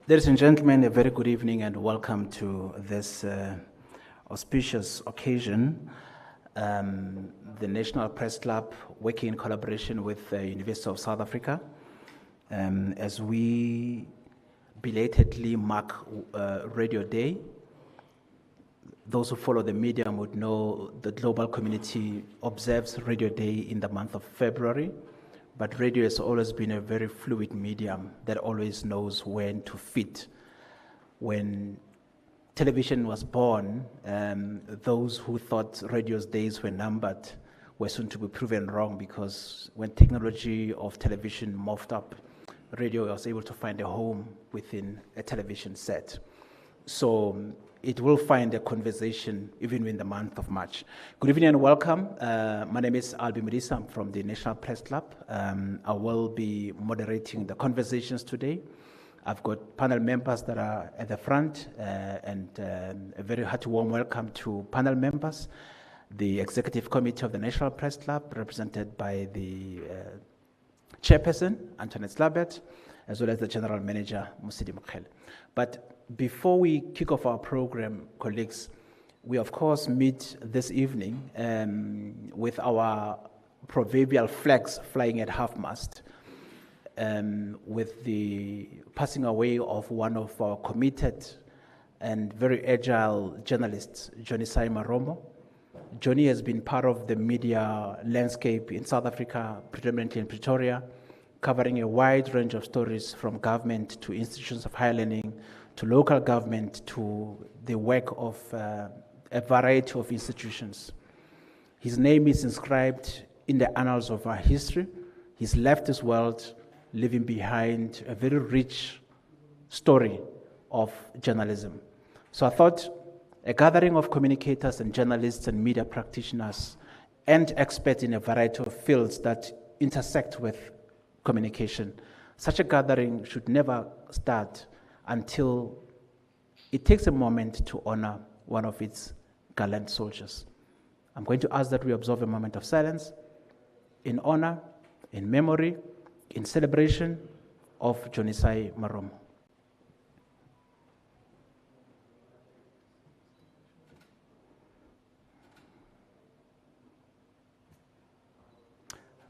Ladies and gentlemen, a very good evening and welcome to this auspicious occasion. The National Press Club, working in collaboration with the University of South Africa, as we belatedly mark Radio Day. Those who follow the media would know the global community observes Radio Day in the month of February, but radio has always been a very fluid medium that always knows when to fit. When television was born, those who thought radio's days were numbered were soon to be proven wrong, because when technology of television morphed up, radio was able to find a home within a television set. So it will find a conversation even in the month of March. Good evening and welcome. My name is Albi Medisa. I'm from the National Press Club. I will be moderating the conversations today. I've got panel members that are at the front, and a very hearty warm welcome to panel members. The Executive Committee of the National Press Club, represented by the Chairperson, Antoinette Slabert, as well as the General Manager, Musidi Mukhele. But before we kick off our program, colleagues, we of course meet this evening with our proverbial flags flying at half-mast, with the passing away of one of our committed and very agile journalists, Unisa Main. Johnny has been part of the media landscape in South Africa, predominantly in Pretoria, covering a wide range of stories from government to institutions of higher learning, to local government, to the work of a variety of institutions. His name is inscribed in the annals of our history. He's left this world leaving behind a very rich story of journalism. So I thought a gathering of communicators and journalists and media practitioners and experts in a variety of fields that intersect with communication, such a gathering should never start until it takes a moment to honor one of its gallant soldiers. I'm going to ask that we observe a moment of silence in honor, in memory, in celebration of Unisa Main.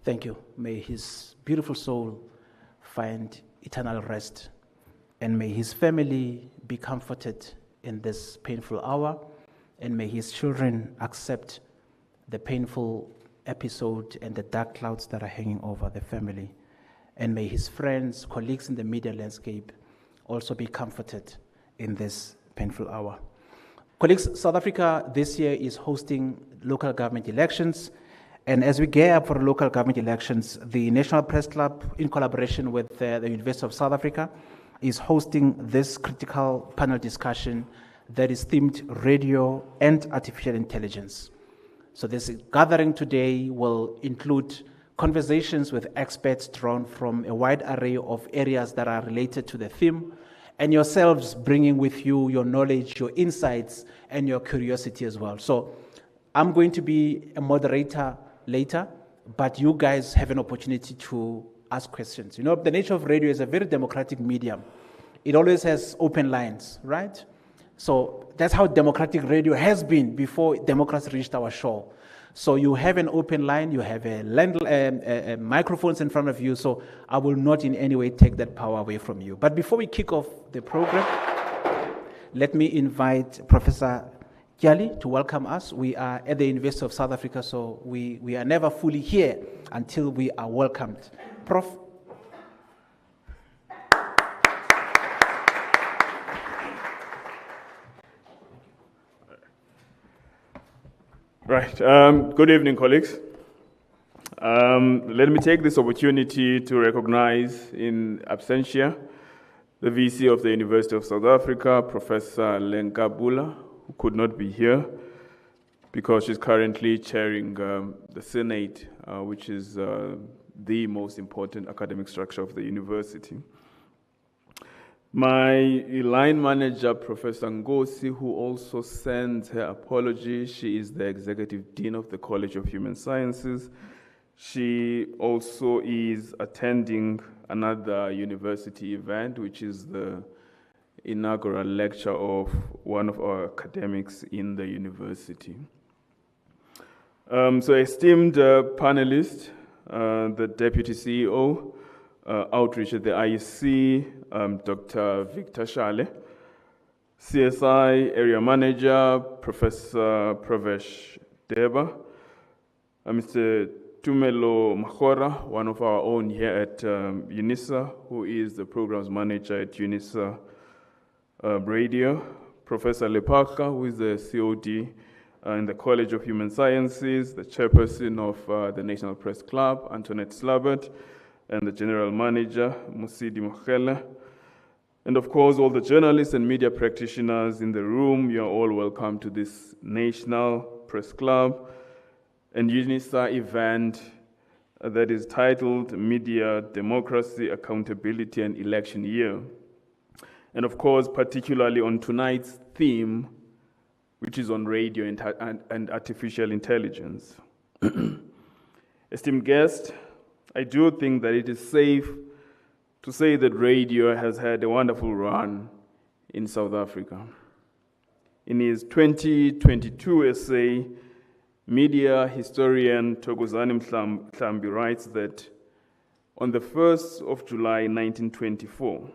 Thank you. May his beautiful soul find eternal rest, and may his family be comforted in this painful hour, and may his children accept the painful episode and the dark clouds that are hanging over the family, and may his friends, colleagues in the media landscape also be comforted in this painful hour. Colleagues, South Africa this year is hosting local government elections. And as we gear up for local government elections, the National Press Club, in collaboration with the University of South Africa, is hosting this critical panel discussion that is themed Radio and Artificial Intelligence. So this gathering today will include conversations with experts drawn from a wide array of areas that are related to the theme, and yourselves bringing with you your knowledge, your insights, and your curiosity as well. So I'm going to be a moderator later, but you guys have an opportunity to ask questions. You know, the nature of radio is a very democratic medium. It always has open lines, right? So that's how democratic radio has been before democracy reached our shore. So you have an open line, you have microphones in front of you, so I will not in any way take that power away from you. But before we kick off the program, let me invite Professor Kyali to welcome us. We are at the University of South Africa, so we are never fully here until we are welcomed. Prof. Right. Good evening, colleagues. Let me take this opportunity to recognize in absentia the VC of the University of South Africa, Professor Lenka Bula, who could not be here because she's currently chairing the Senate, which is the most important academic structure of the university. My line manager, Professor Ngosi, who also sends her apology. She is the Executive Dean of the College of Human Sciences. She also is attending another university event, which is the inaugural lecture of one of our academics in the university. So esteemed panelists, the Deputy CEO, Outreach at the IEC, Dr. Victor Shale, CSI Area Manager, Professor Pravesh Deba, Mr. Tumelo Mahora, one of our own here at Unisa, who is the Programs Manager at Unisa Radio, Professor Lepaka, who is the COD in the College of Human Sciences, the Chairperson of the National Press Club, Antoinette Slabert, and the General Manager, Musidi Mokhele. And of course, all the journalists and media practitioners in the room, you are all welcome to this National Press Club and Unisa event that is titled Media, Democracy, Accountability, and Election Year. And of course, particularly on tonight's theme, which is on radio and artificial intelligence. Esteemed guest, I do think that it is safe to say that radio has had a wonderful run in South Africa. In his 2022 essay, media historian Thokozani Mhlambi writes that on the 1st of July 1924,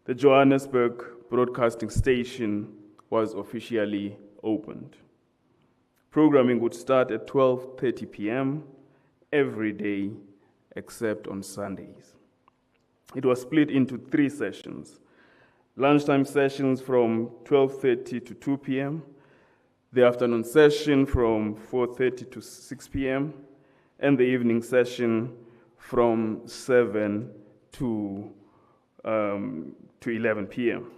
the Johannesburg Broadcasting Station was officially opened. Programming would start at 12:30 p.m. every day except on Sundays. It was split into 3 sessions: lunchtime sessions from 12:30 to 2 p.m., the afternoon session from 4:30 to 6 p.m., and the evening session from 7 to 11 p.m.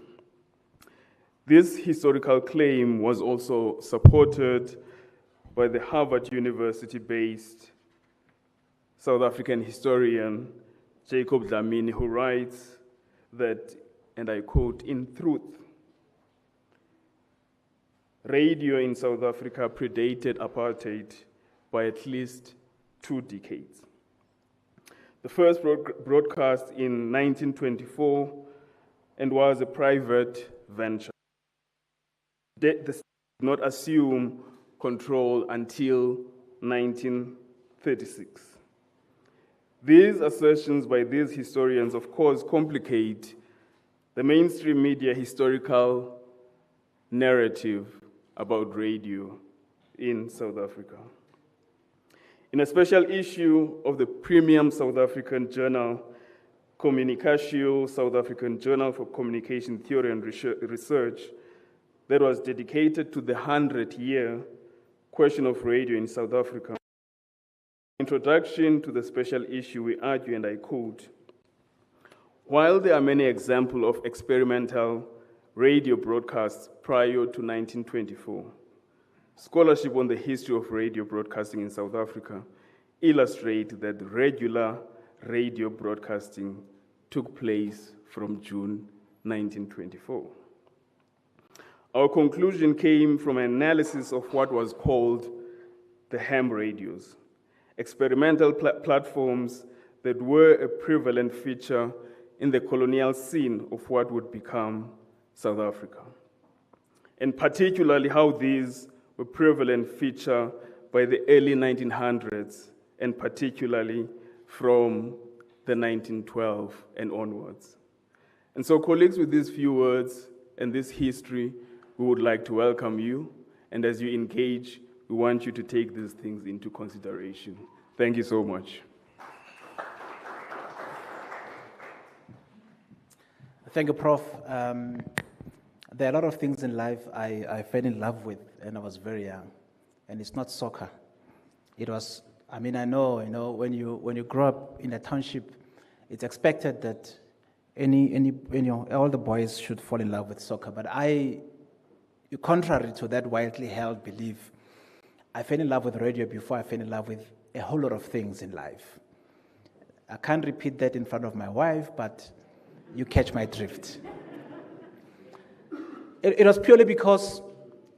This historical claim was also supported by the Harvard University-based South African historian Jacob Dlamini, who writes that, and I quote, "In truth, radio in South Africa predated apartheid by at least 2 decades. The first broadcast in 1924 and was a private venture. The state did not assume control until 1936. These assertions by these historians, of course, complicate the mainstream media historical narrative about radio in South Africa. In a special issue of the premium South African journal, Communicatio, South African Journal for Communication Theory and Research, that was dedicated to the 100-year question of radio in South Africa. Introduction to the special issue, we argue, and I quote, "While there are many examples of experimental radio broadcasts prior to 1924, scholarship on the history of radio broadcasting in South Africa illustrate that regular radio broadcasting took place from June 1924. Our conclusion came from an analysis of what was called the ham radios, experimental platforms that were a prevalent feature in the colonial scene of what would become South Africa, and particularly how these were prevalent feature by the early 1900s, and particularly from the 1912 and onwards. And so, colleagues, with these few words and this history, we would like to welcome you, and as you engage, we want you to take these things into consideration. Thank you so much. Thank you, Prof. There are a lot of things in life I fell in love with when I was very young, and it's not soccer. It was, I know, when you grow up in a township, it's expected that all the boys should fall in love with soccer. But contrary to that widely held belief, I fell in love with radio before I fell in love with a whole lot of things in life. I can't repeat that in front of my wife, but you catch my drift. It was purely because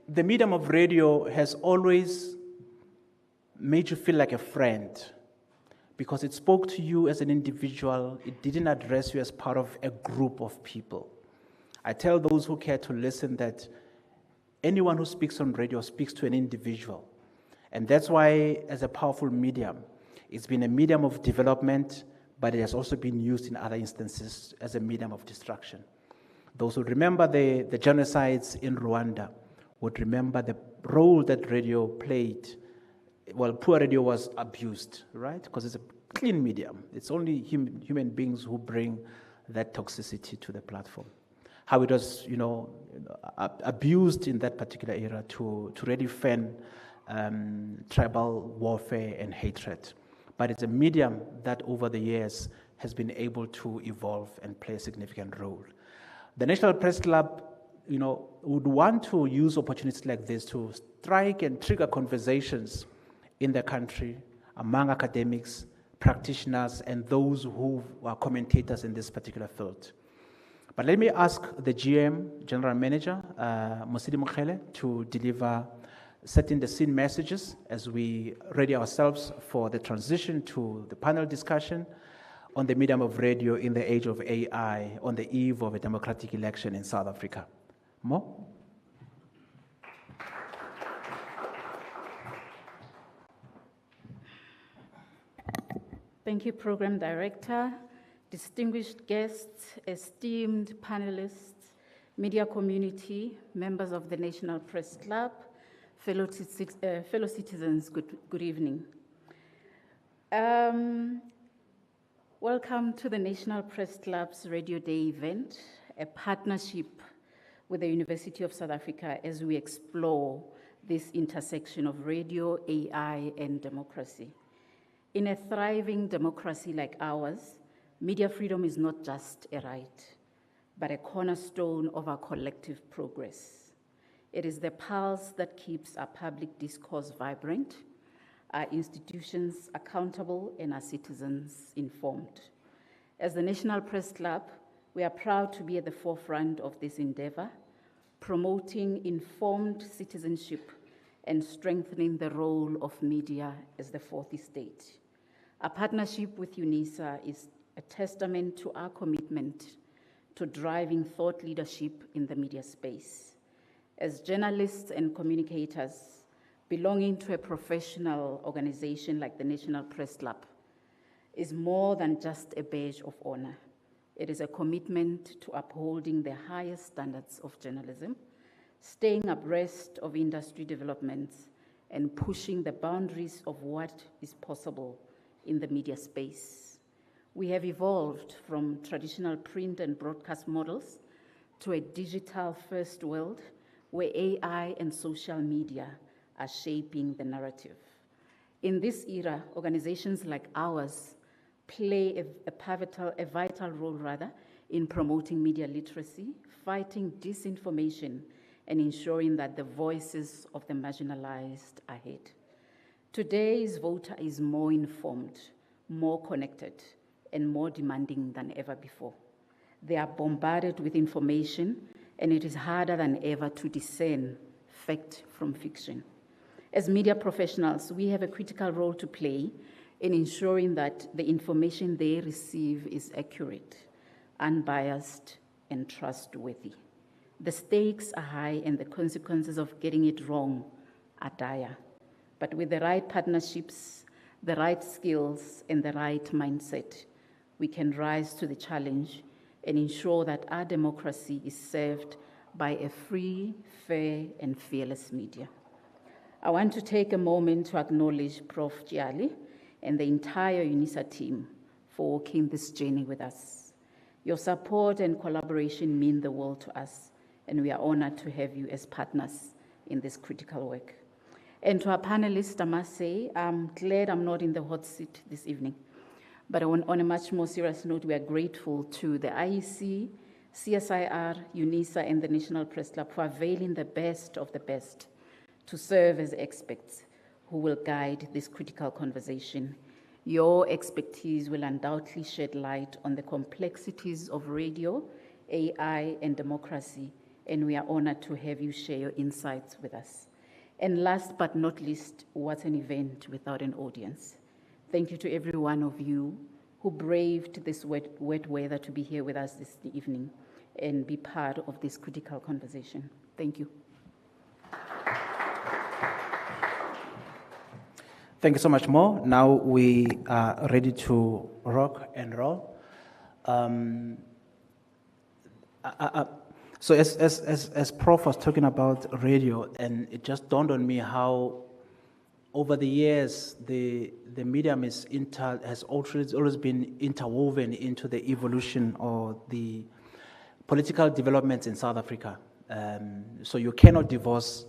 the medium of radio has always made you feel like a friend, because it spoke to you as an individual. It didn't address you as part of a group of people. I tell those who care to listen that anyone who speaks on radio speaks to an individual. And that's why, as a powerful medium, it's been a medium of development, but it has also been used in other instances as a medium of destruction. Those who remember the genocides in Rwanda would remember the role that radio played. Well, poor radio was abused, right? Because it's a clean medium. It's only human beings who bring that toxicity to the platform. How it was, abused in that particular era to really fan tribal warfare and hatred. But it's a medium that over the years has been able to evolve and play a significant role. The National Press Club, would want to use opportunities like this to strike and trigger conversations in the country among academics, practitioners, and those who are commentators in this particular field. But let me ask the GM, General Manager, Mosidi Mokhele, to deliver setting the scene messages as we ready ourselves for the transition to the panel discussion on the medium of radio in the age of AI on the eve of a democratic election in South Africa. Mo? Thank you, Program Director, distinguished guests, esteemed panelists, media community, members of the National Press Club, fellow citizens, good evening. Welcome to the National Press Club's Radio Day event, a partnership with the University of South Africa as we explore this intersection of radio, AI, and democracy. In a thriving democracy like ours, media freedom is not just a right, but a cornerstone of our collective progress. It is the pulse that keeps our public discourse vibrant, our institutions accountable, and our citizens informed. As the National Press Club, we are proud to be at the forefront of this endeavor, promoting informed citizenship and strengthening the role of media as the fourth estate. Our partnership with Unisa is a testament to our commitment to driving thought leadership in the media space. As journalists and communicators belonging to a professional organization like the National Press Club is more than just a badge of honor. It is a commitment to upholding the highest standards of journalism, staying abreast of industry developments, and pushing the boundaries of what is possible in the media space. We have evolved from traditional print and broadcast models to a digital-first world where AI and social media are shaping the narrative. In this era, organizations like ours play a vital role in promoting media literacy, fighting disinformation, and ensuring that the voices of the marginalized are heard. Today's voter is more informed, more connected, and more demanding than ever before. They are bombarded with information, and it is harder than ever to discern fact from fiction. As media professionals, we have a critical role to play in ensuring that the information they receive is accurate, unbiased, and trustworthy. The stakes are high, and the consequences of getting it wrong are dire. But with the right partnerships, the right skills, and the right mindset, we can rise to the challenge and ensure that our democracy is served by a free, fair, and fearless media. I want to take a moment to acknowledge Prof. Chiali and the entire Unisa team for walking this journey with us. Your support and collaboration mean the world to us, and we are honored to have you as partners in this critical work. And to our panelists, I must say, I'm glad I'm not in the hot seat this evening. But on a much more serious note, we are grateful to the IEC, CSIR, Unisa, and the National Press Club for availing the best of the best to serve as experts who will guide this critical conversation. Your expertise will undoubtedly shed light on the complexities of radio, AI, and democracy, and we are honored to have you share your insights with us. And last but not least, what an event without an audience. Thank you to every one of you who braved this wet weather to be here with us this evening. and be part of this critical conversation. Thank you. Thank you so much, Mo. Now we are ready to rock and roll. So as Prof was talking about radio, and it just dawned on me how over the years the medium has always been interwoven into the evolution or the political developments in South Africa. So you cannot divorce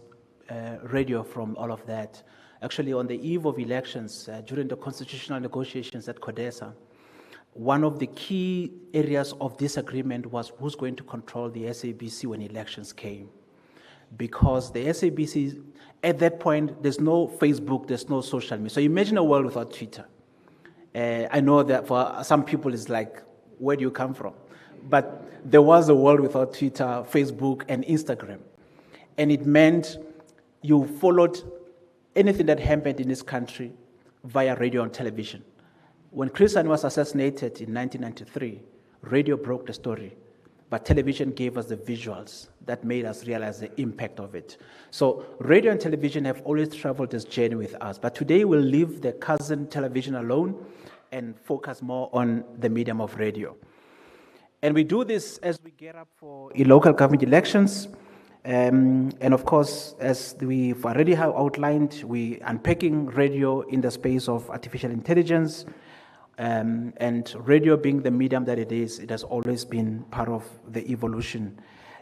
radio from all of that. Actually, on the eve of elections, during the constitutional negotiations at CODESA, one of the key areas of disagreement was who's going to control the SABC when elections came. Because the SABC, at that point, there's no Facebook, there's no social media. So imagine a world without Twitter. I know that for some people it's like, where do you come from? But there was a world without Twitter, Facebook, and Instagram. And it meant you followed anything that happened in this country via radio and television. When Chris Hani was assassinated in 1993, radio broke the story, but television gave us the visuals that made us realize the impact of it. So radio and television have always traveled this journey with us, but today we'll leave the cousin television alone and focus more on the medium of radio. And we do this as we get up for local government elections. And of course, as we've already outlined, we unpacking radio in the space of artificial intelligence, and radio being the medium that it is, it has always been part of the evolution.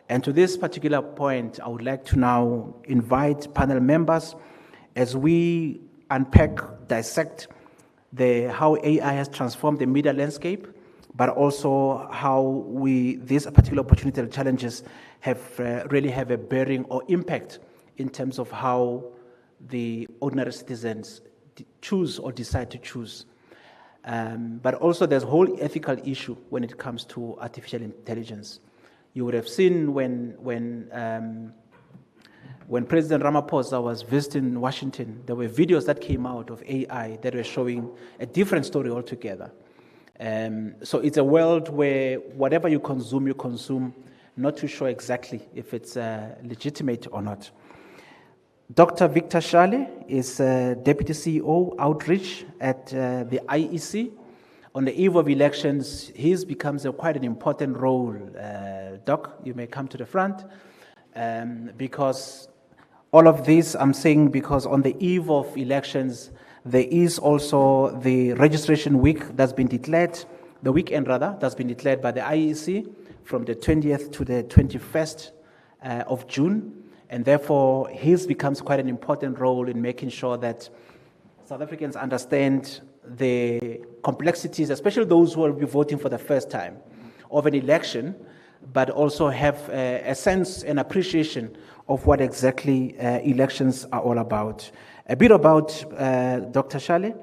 And to this particular point, I would like to now invite panel members as we unpack, dissect how AI has transformed the media landscape, but also how these particular opportunity challenges really have a bearing or impact in terms of how the ordinary citizens choose or decide to choose. But also there's a whole ethical issue when it comes to artificial intelligence. You would have seen when President Ramaphosa was visiting Washington, there were videos that came out of AI that were showing a different story altogether. So it's a world where whatever you consume, not too sure exactly if it's legitimate or not. Dr. Victor Shale is Deputy CEO Outreach at the IEC. On the eve of elections, his becomes quite an important role. Doc, you may come to the front. Because all of this, I'm saying because on the eve of elections, there is also the registration week that's been declared, the weekend rather, that's been declared by the IEC from the 20th to the 21st of June. And therefore, his becomes quite an important role in making sure that South Africans understand the complexities, especially those who will be voting for the first time, of an election, but also have a sense and appreciation of what exactly elections are all about. A bit about Dr. Shale.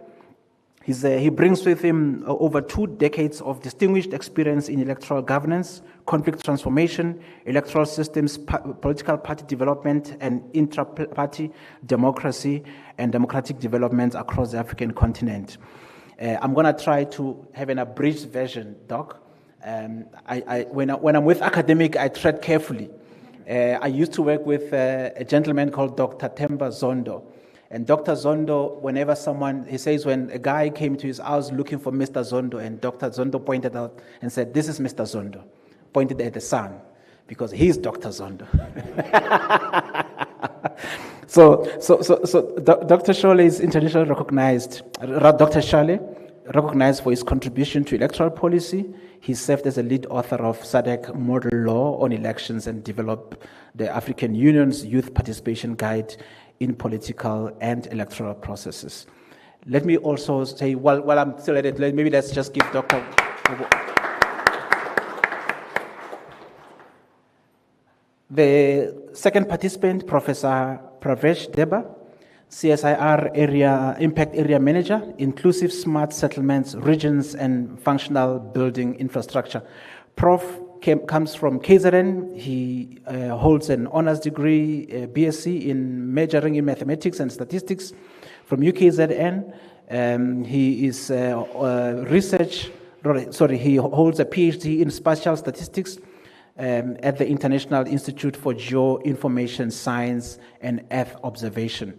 He brings with him over 2 decades of distinguished experience in electoral governance, conflict transformation, electoral systems, political party development, and intra-party democracy and democratic developments across the African continent. I'm going to try to have an abridged version, Doc. When I'm with academic, I tread carefully. I used to work with a gentleman called Dr. Themba Zondo. And Dr. Zondo, whenever he says when a guy came to his house looking for Mr. Zondo, and Dr. Zondo pointed out and said, "This is Mr. Zondo," pointed at the sun, because he's Dr. Zondo. So Dr. Shale is internationally recognized. Dr. Shale, recognized for his contribution to electoral policy. He served as a lead author of SADC model law on elections and developed the African Union's Youth Participation Guide in political and electoral processes. Let me also say, while I'm still at it, maybe let's just give Dr. The second participant, Professor Pravesh Deba, CSIR Impact Area Manager, Inclusive Smart Settlements, Regions and Functional Building Infrastructure. Prof comes from KZN. He holds an honors degree, BSc in majoring in mathematics and statistics from UKZN. He is he holds a PhD in spatial statistics at the International Institute for Geoinformation Science and Earth Observation.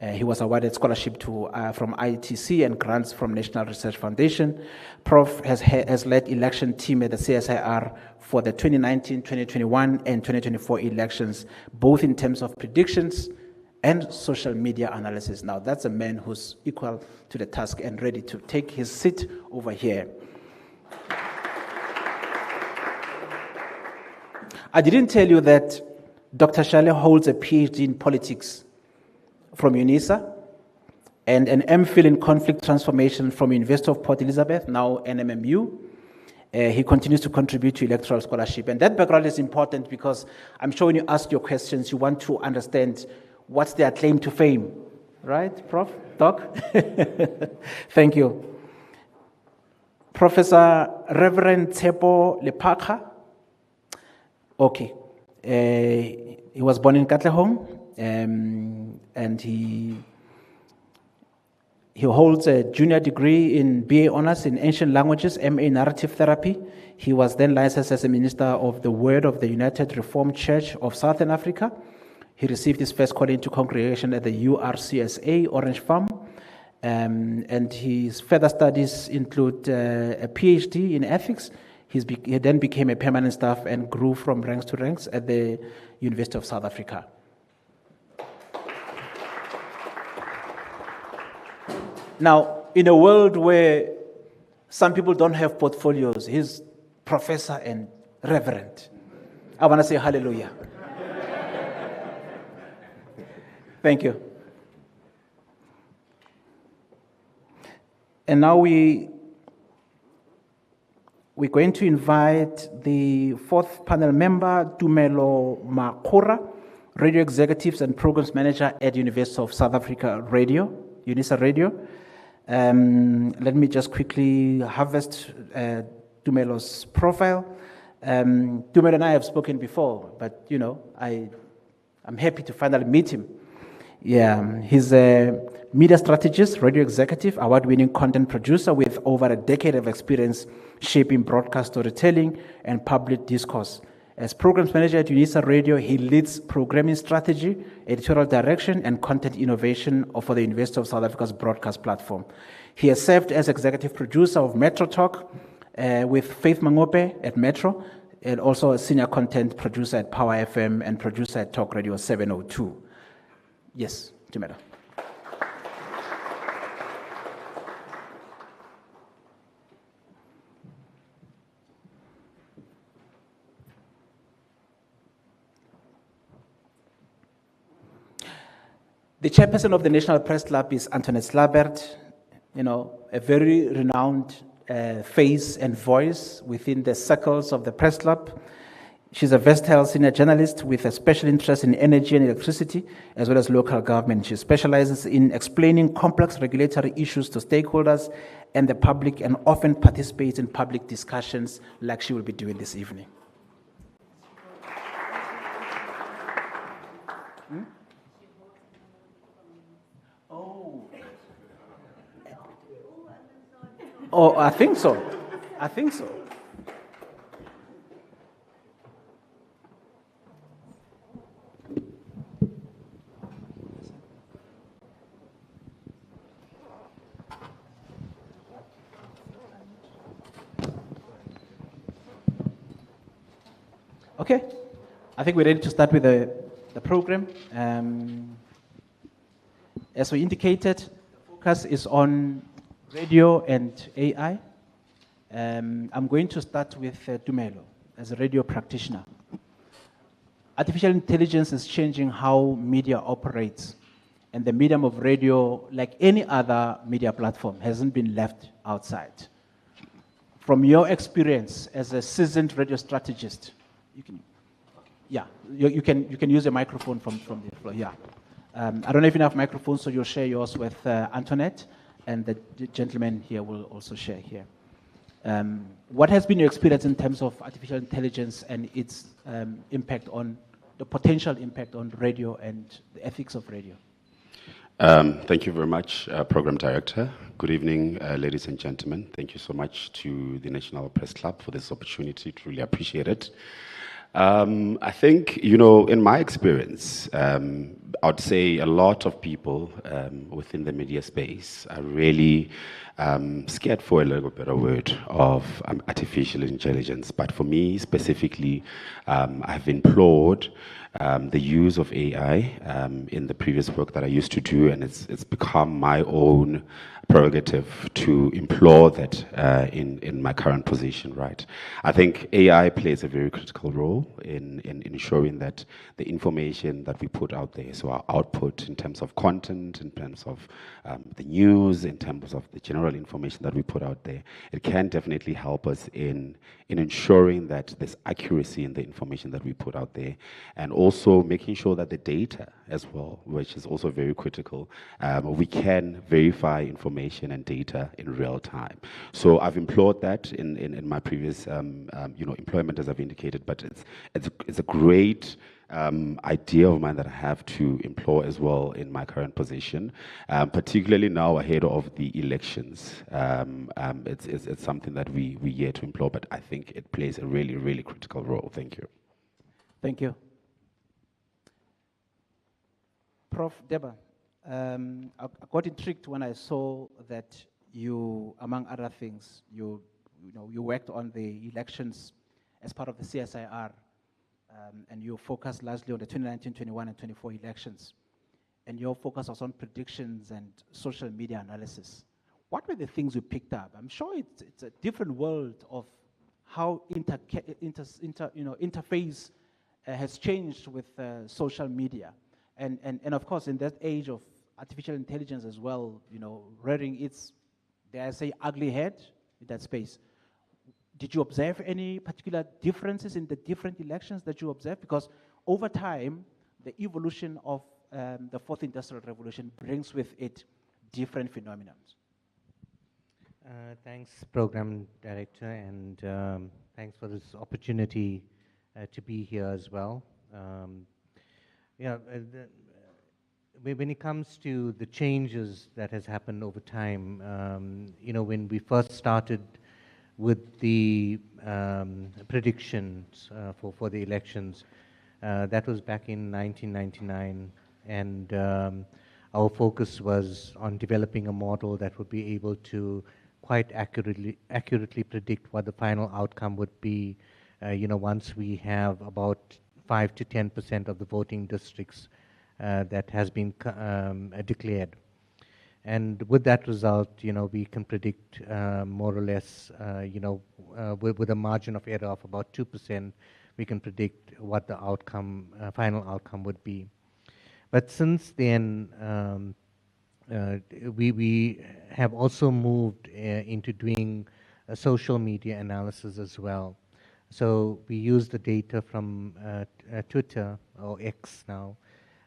He was awarded scholarship from ITC and grants from National Research Foundation. Prof has led election team at the CSIR for the 2019, 2021, and 2024 elections, both in terms of predictions and social media analysis. Now, that's a man who's equal to the task and ready to take his seat over here. I didn't tell you that Dr. Shale holds a PhD in politics from Unisa and an MPhil in conflict transformation from University of Port Elizabeth, now NMMU. He continues to contribute to electoral scholarship. And that background is important because I'm sure when you ask your questions, you want to understand what's their claim to fame. Right, Prof? Doc? Thank you. Professor Reverend Tshepo Lepaka. Okay. He was born in Katlehong, and he holds a junior degree in BA Honours in Ancient Languages, MA Narrative Therapy. He was then licensed as a minister of the Word of the United Reformed Church of Southern Africa. He received his first call into congregation at the URCSA, Orange Farm. And his further studies include a PhD in ethics. He then became a permanent staff and grew from ranks to ranks at the University of South Africa. Now, in a world where some people don't have portfolios, he's professor and reverend. I want to say hallelujah. Thank you. And now we're going to invite the fourth panel member, Tumelo Makura, Radio Executives and Programs Manager at University of South Africa Radio, Unisa Radio. Let me just quickly harvest Tumelo's profile. Tumelo and I have spoken before, but you know, I'm happy to finally meet him. Yeah, he's a media strategist, radio executive, award-winning content producer with over a decade of experience shaping broadcast storytelling and public discourse. As programs manager at Unisa Radio, he leads programming strategy, editorial direction, and content innovation for the University of South Africa's broadcast platform. He has served as executive producer of Metro Talk with Faith Mangope at Metro, and also a senior content producer at Power FM and producer at Talk Radio 702. Yes, Tumelo. The chairperson of the National Press Club is Antoinette Slabert, you know, a very renowned face and voice within the circles of the Press Club. She's a versatile senior journalist with a special interest in energy and electricity, as well as local government. She specializes in explaining complex regulatory issues to stakeholders and the public, and often participates in public discussions like she will be doing this evening. Oh, I think so. I think so. Okay, I think we're ready to start with the program. As we indicated, the focus is on radio and AI. I'm going to start with Tumelo as a radio practitioner. Artificial intelligence is changing how media operates, and the medium of radio, like any other media platform, hasn't been left outside. From your experience as a seasoned radio strategist, you can use a microphone from the floor. Yeah, I don't know if you have microphones, so you'll share yours with Antoinette, and the gentleman here will also share here. What has been your experience in terms of artificial intelligence and its impact on the potential impact on radio and the ethics of radio? Thank you very much, Program Director. Good evening, ladies and gentlemen. Thank you so much to the National Press Club for this opportunity. Truly appreciate it. I think, in my experience, I'd say a lot of people within the media space are really scared, for a little better word, of artificial intelligence. But for me specifically, I've implored the use of AI in the previous work that I used to do, and it's become my own prerogative to implore that in my current position, right? I think AI plays a very critical role in ensuring that the information that we put out there, so our output in terms of content, in terms of the news, in terms of the general information that we put out there, it can definitely help us in ensuring that there's accuracy in the information that we put out there, and also making sure that the data as well, which is also very critical, we can verify information and data in real time. So I've implored that in my previous employment, as I've indicated, but it's a great idea of mine that I have to implore as well in my current position, particularly now ahead of the elections. It's something that we yet to implore, but I think it plays a really, really critical role. Thank you. Thank you. Prof. Deba, I got intrigued when I saw that you, among other things, you worked on the elections as part of the CSIR, and you focused largely on the 2019, 21, and 24 elections. And your focus was on predictions and social media analysis. What were the things you picked up? I'm sure it's a different world of how interface has changed with social media. And of course, in that age of artificial intelligence as well, rearing its, dare I say, ugly head in that space. Did you observe any particular differences in the different elections that you observed? Because over time, the evolution of the fourth industrial revolution brings with it different phenomena. Thanks, Program Director, and thanks for this opportunity to be here as well. When it comes to the changes that has happened over time, when we first started with the predictions for the elections, that was back in 1999, and our focus was on developing a model that would be able to quite accurately predict what the final outcome would be, once we have about 5 to 10% of the voting districts that has been declared. And with that result, we can predict more or less, with a margin of error of about 2%, we can predict what the outcome, final outcome would be. But since then, we have also moved into doing social media analysis as well. So we use the data from Twitter, or X now,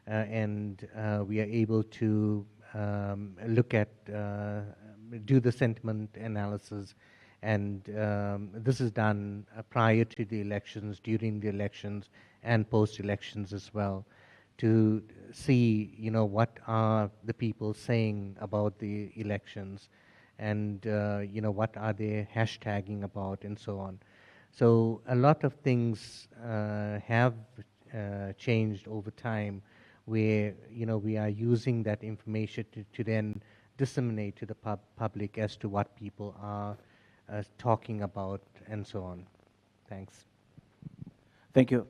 and we are able to look at, do the sentiment analysis, and this is done prior to the elections, during the elections, and post-elections as well, to see, what are the people saying about the elections, and what are they hashtagging about, and so on. So a lot of things have changed over time, where we are using that information to then disseminate to the public as to what people are talking about, and so on. Thanks. Thank you.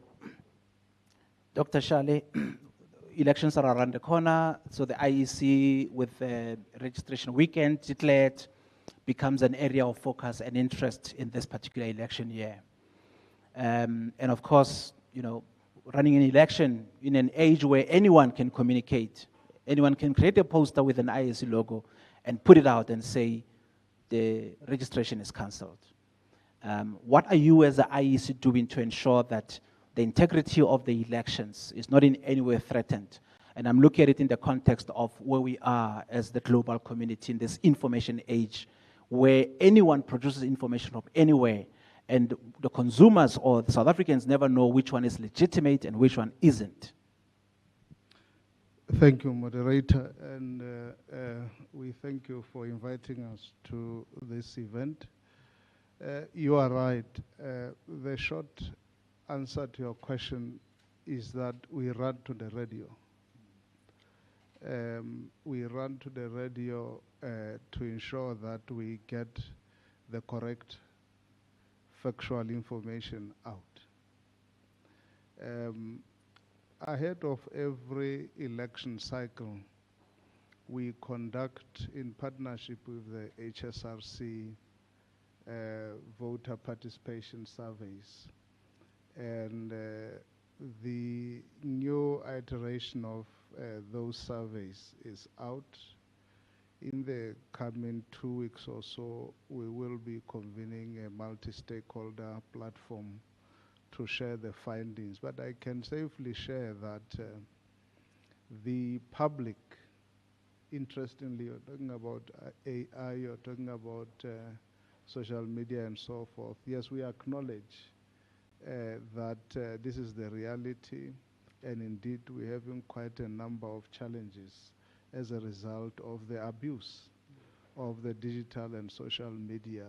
Dr. Shale, elections are around the corner, so the IEC, with the registration weekend declared, becomes an area of focus and interest in this particular election year. And of course, running an election in an age where anyone can communicate, anyone can create a poster with an IEC logo and put it out and say the registration is cancelled. What are you as the IEC doing to ensure that the integrity of the elections is not in any way threatened? And I'm looking at it in the context of where we are as the global community in this information age, where anyone produces information from anywhere, and the consumers or the South Africans never know which one is legitimate and which one isn't. Thank you, moderator, and we thank you for inviting us to this event. You are right. The short answer to your question is that we run to the radio. We run to the radio to ensure that we get the correct factual information out. Ahead of every election cycle, we conduct, in partnership with the HSRC, voter participation surveys. And the new iteration of those surveys is out. In the coming 2 weeks or so, we will be convening a multi-stakeholder platform to share the findings. But I can safely share that the public, interestingly, you're talking about AI, you're talking about social media and so forth. Yes, we acknowledge that this is the reality, and indeed we're having quite a number of challenges as a result of the abuse of the digital and social media.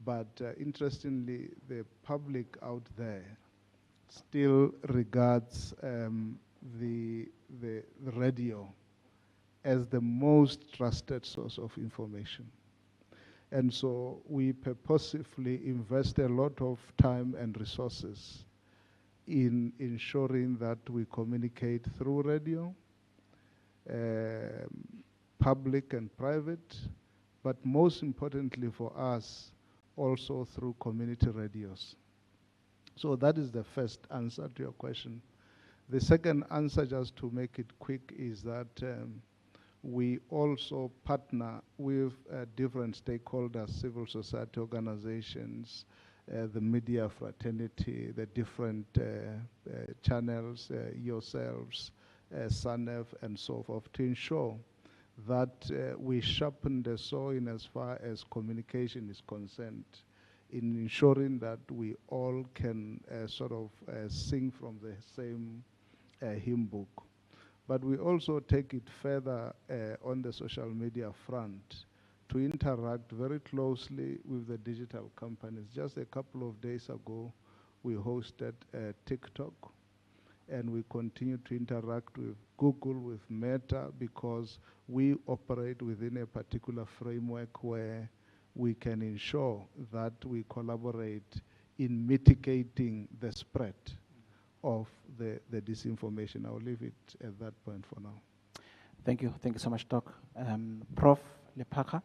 But interestingly, the public out there still regards the radio as the most trusted source of information. And so we purposefully invest a lot of time and resources in ensuring that we communicate through radio, public and private, but most importantly for us, also through community radios. So that is the first answer to your question. The second answer, just to make it quick, is that we also partner with different stakeholders, civil society organizations, the media fraternity, the different channels, yourselves, SANEF, and so forth, to ensure that we sharpen the saw in as far as communication is concerned, in ensuring that we all can sing from the same hymn book. But we also take it further on the social media front to interact very closely with the digital companies. Just a couple of days ago, we hosted TikTok, and we continue to interact with Google, with Meta, because we operate within a particular framework where we can ensure that we collaborate in mitigating the spread of the disinformation. I'll leave it at that point for now. Thank you so much, Doc. Prof. Lepaka,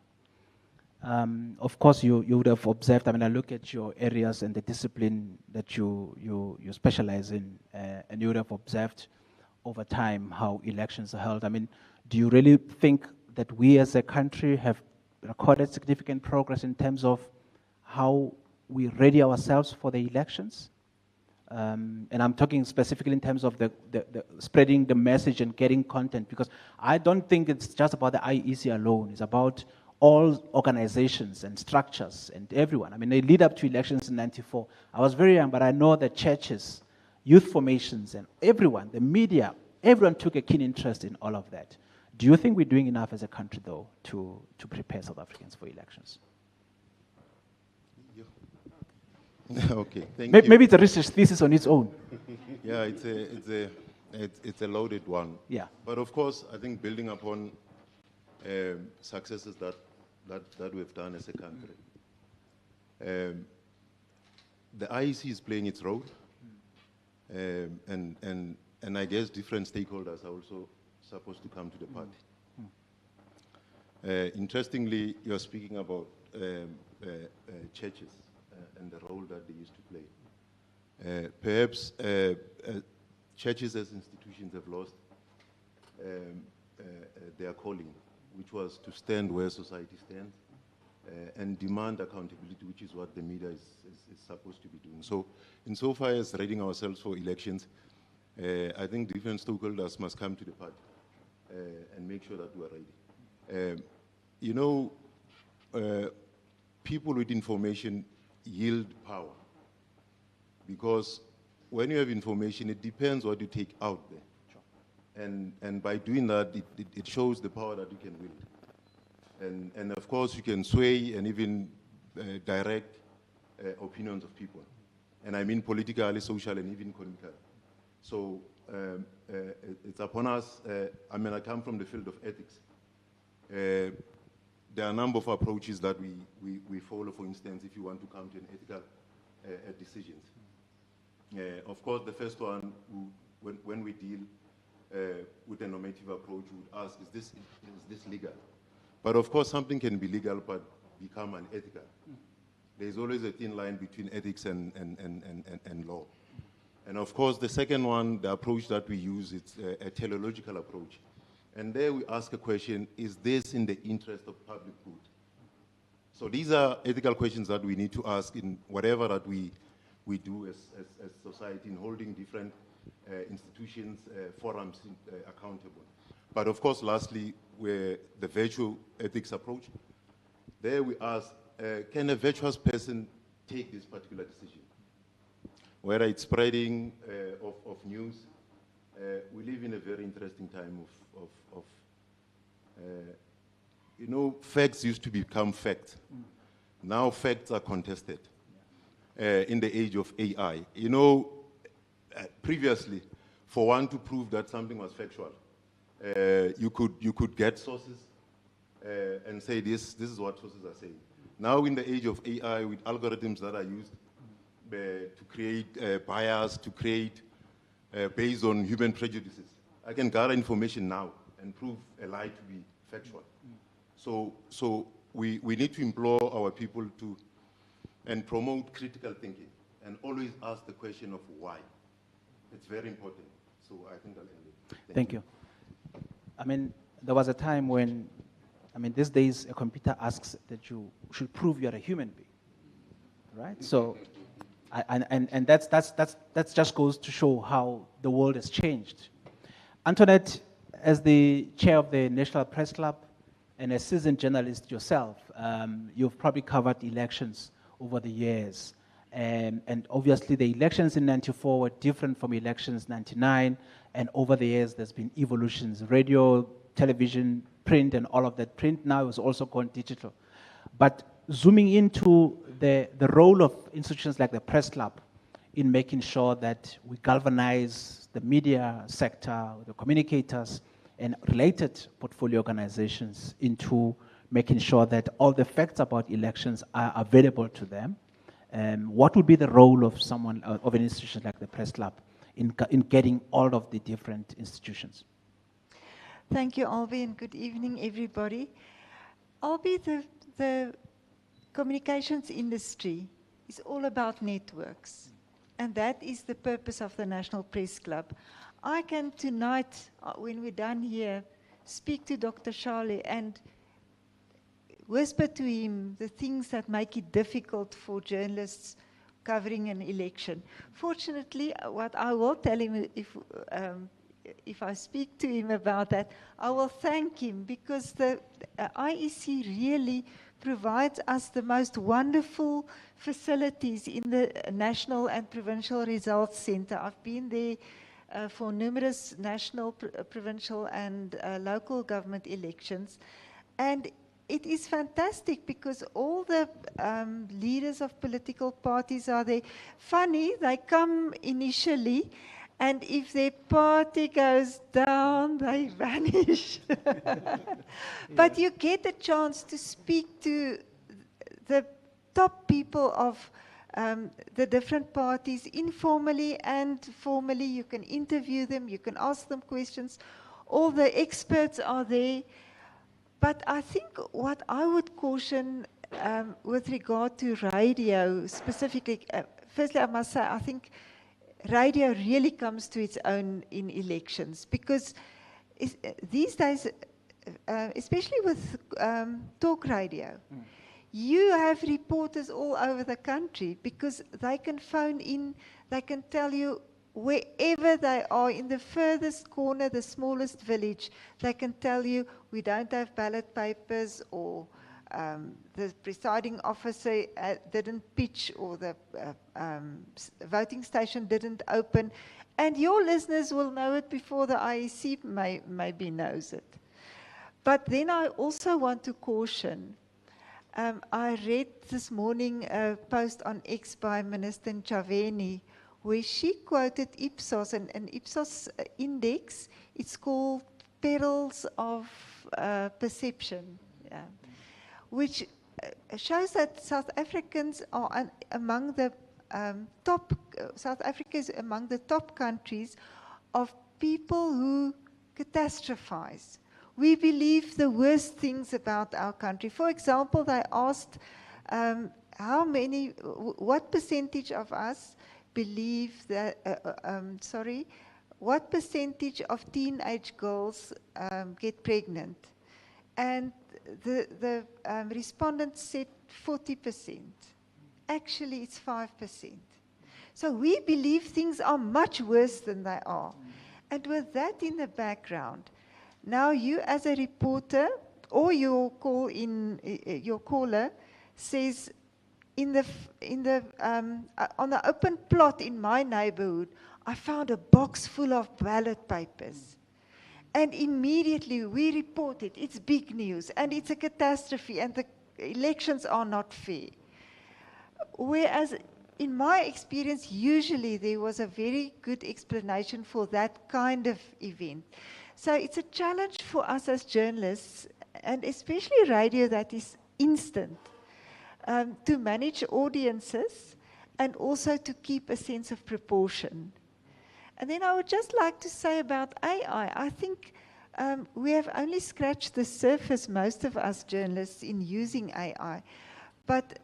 of course you would have observed, I look at your areas and the discipline that you specialize in, and you would have observed over time how elections are held. Do you really think that we as a country have recorded significant progress in terms of how we ready ourselves for the elections? And I'm talking specifically in terms of the spreading the message and getting content, because I don't think it's just about the IEC alone. It's about all organizations and structures and everyone. They lead up to elections in '94. I was very young, but I know the churches, youth formations, and everyone, the media, everyone took a keen interest in all of that. Do you think we're doing enough as a country, though, to prepare South Africans for elections? Okay, thank you. Maybe it's a research thesis on its own. Yeah, it's a loaded one. Yeah. But of course, I think building upon successes that we've done as a country, the IEC is playing its role, and I guess different stakeholders are also supposed to come to the party. Interestingly, you're speaking about churches and the role that they used to play. Perhaps churches as institutions have lost their calling, which was to stand where society stands and demand accountability, which is what the media is supposed to be doing. So insofar as readying ourselves for elections, I think different stakeholders must come to the party and make sure that we are ready. People with information yield power, because when you have information, it depends what you take out there. Sure. And by doing that, it shows the power that you can wield. And of course, you can sway and even direct opinions of people. And I mean politically, social, and even economically. So it's upon us. I mean, I come from the field of ethics. There are a number of approaches that we follow. For instance, if you want to come to an ethical decisions. Of course, the first one, when we deal with a normative approach, we would ask, is this legal? But of course, something can be legal but become unethical. There's always a thin line between ethics and law. And of course, the second one, the approach that we use, it's a teleological approach. And there we ask a question, is this in the interest of public good? So these are ethical questions that we need to ask in whatever that we do as society in holding different institutions, forums accountable. But of course, lastly, the virtual ethics approach. There we ask, can a virtuous person take this particular decision? Whether it's spreading of news, we live in a very interesting time of you know, facts used to become facts. Now facts are contested in the age of AI. You know, previously, for one to prove that something was factual, you could get sources and say this is what sources are saying. Now in the age of AI, with algorithms that are used to create bias, to create based on human prejudices, I can gather information now and prove a lie to be factual. So we need to implore our people to and promote critical thinking and always ask the question of why. It's very important. So I think I'll end it. Thank you. I mean, there was a time when, I mean, these days a computer asks that you should prove you're a human being, right? So, and that just goes to show how the world has changed. Antoinette, as the chair of the National Press Club and a seasoned journalist yourself, you've probably covered elections over the years. And obviously the elections in '94 were different from elections '99, and over the years there's been evolutions, radio, television, print, and all of that. Print now is also gone digital. But zooming into the role of institutions like the Press Club in making sure that we galvanize the media sector, the communicators, and related portfolio organizations into making sure that all the facts about elections are available to them. What would be the role of someone, of an institution like the Press Club in getting all of the different institutions? Thank you, Albie, and good evening, everybody. Albie, the communications industry is all about networks, and that is the purpose of the National Press Club. I can tonight, when we're done here, speak to Dr. Charlie and whisper to him the things that make it difficult for journalists covering an election. Fortunately, what I will tell him if I speak to him about that, I will thank him, because the IEC really provides us the most wonderful facilities in the National and Provincial Results Center. I've been there for numerous national, provincial and local government elections, and it is fantastic because all the leaders of political parties are there. Funny, they come initially, and if their party goes down, they vanish. But you get a chance to speak to the top people of the different parties, informally and formally. You can interview them, you can ask them questions. All the experts are there. But I think what I would caution with regard to radio specifically, firstly I must say I think radio really comes to its own in elections, because these days, especially with talk radio, you have reporters all over the country, because they can phone in, they can tell you wherever they are, in the furthest corner, the smallest village, they can tell you, we don't have ballot papers, or the presiding officer didn't pitch, or the voting station didn't open. And your listeners will know it before the IEC maybe knows it. But then I also want to caution, I read this morning a post on X by Minister Chaveni, where she quoted Ipsos, and an Ipsos index. It's called Perils of Perception, yeah, which shows that South Africans are among the South Africa is among the top countries of people who catastrophize. We believe the worst things about our country. For example, they asked what percentage of us believe that, what percentage of teenage girls get pregnant? And the respondents said 40%. Actually, it's 5%. So we believe things are much worse than they are. And with that in the background, now you as a reporter or your caller says, on the open plot in my neighborhood, I found a box full of ballot papers. And immediately we report it. It's big news and it's a catastrophe and the elections are not fair. Whereas in my experience, usually there was a very good explanation for that kind of event. So it's a challenge for us as journalists, and especially radio that is instant, to manage audiences and also to keep a sense of proportion. And then I would just like to say about AI, I think we have only scratched the surface, most of us journalists, in using AI. But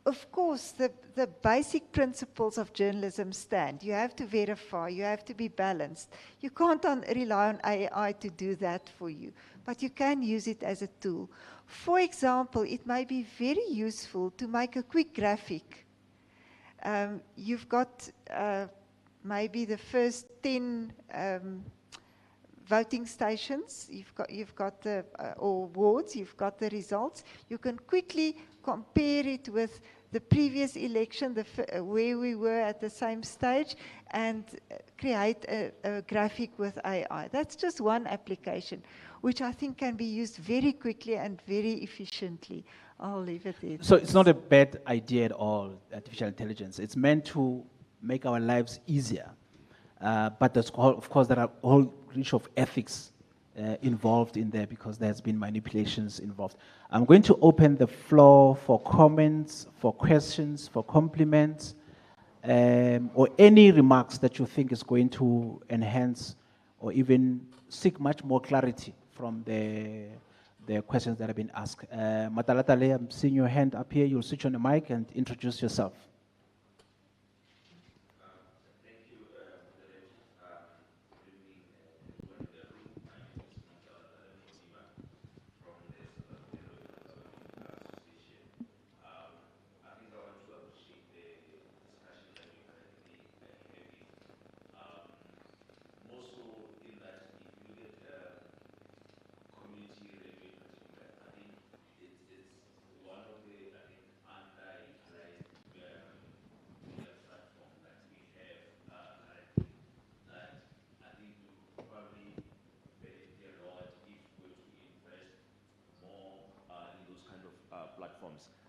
of course, the basic principles of journalism stand. You have to verify, you have to be balanced. You can't rely on AI to do that for you, but you can use it as a tool. For example, it may be very useful to make a quick graphic. You've got maybe the first 10 voting stations, you've got the, or wards, you've got the results. You can quickly compare it with the previous election, where we were at the same stage, and create a graphic with AI. That's just one application, which I think can be used very quickly and very efficiently. I'll leave it there. So it's not a bad idea at all, artificial intelligence. It's meant to make our lives easier. But there's, of course, there are a whole range of ethics involved in there because there's been manipulations involved. I'm going to open the floor for comments, for questions, for compliments, or any remarks that you think is going to enhance or even seek much more clarity from the questions that have been asked. Matalatale, I'm seeing your hand up here. You'll switch on the mic and introduce yourself.